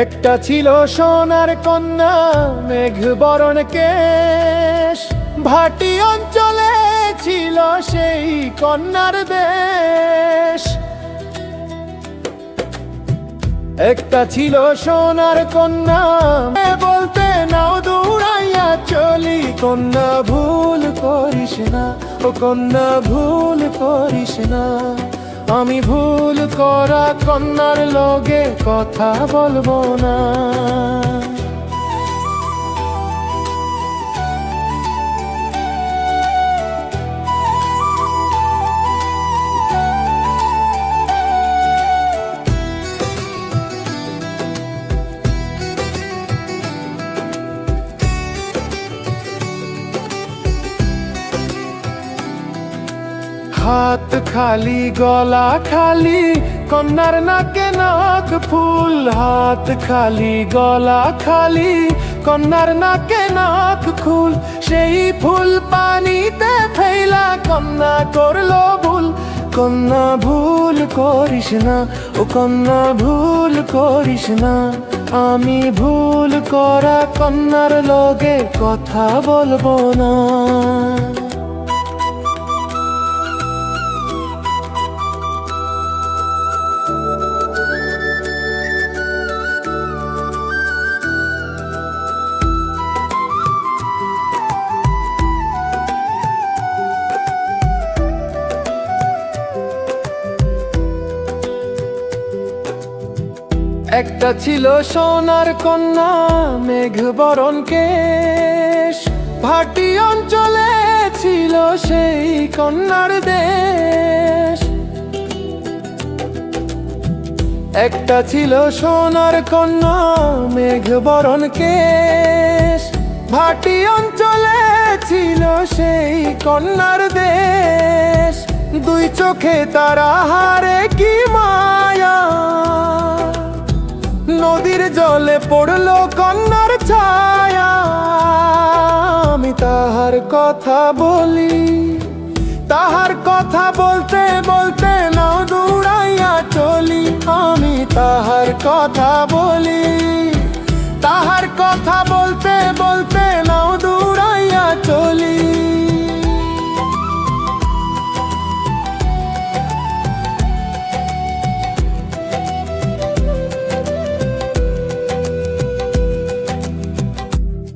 একটা ছিল সোনার কন্যা, মেঘ বরণ কেশ, ভাটি অঞ্চলে ছিল সেই কন্যার দেশ। একটা ছিল সোনার কন্যা, বলতে নাও দৌড়াইয়া চলি, কন্যা ভুল করিস না, ও কন্যা ভুল করিস না। আমি ভুল করা কন্যার লগে কথা বলবো না। হাত খালি গলা খালি, কন্যার নাকে নাক ফুল। হাত খালি গলা খালি, কন্যার নাকে নাক ফুল। সেই ফুল পানিতে ফেলা কন্যা করলো ভুল। কন্যা ভুল করিস না, ও কন্যা ভুল করিস না। আমি ভুল করা কন্যার লগে কথা বলবো না। একটা ছিল সোনার কন্যা, মেঘ বরণ কেশ, ভাটি অঞ্চলে ছিল সেই কন্যার দেশ। একটা ছিল সোনার কন্যা, মেঘ বরণ কেশ, ভাটি অঞ্চলে ছিল সেই কন্যার দেশ। দুই চোখে তারা হারে কি মায়া, নদীর জলে পড়লো কন্যার ছায়া। আমি তাহার কথা বলি, তাহার কথা বলতে বলতে নাও দৌড়াইয়া চলি। আমি তাহার কথা বলি।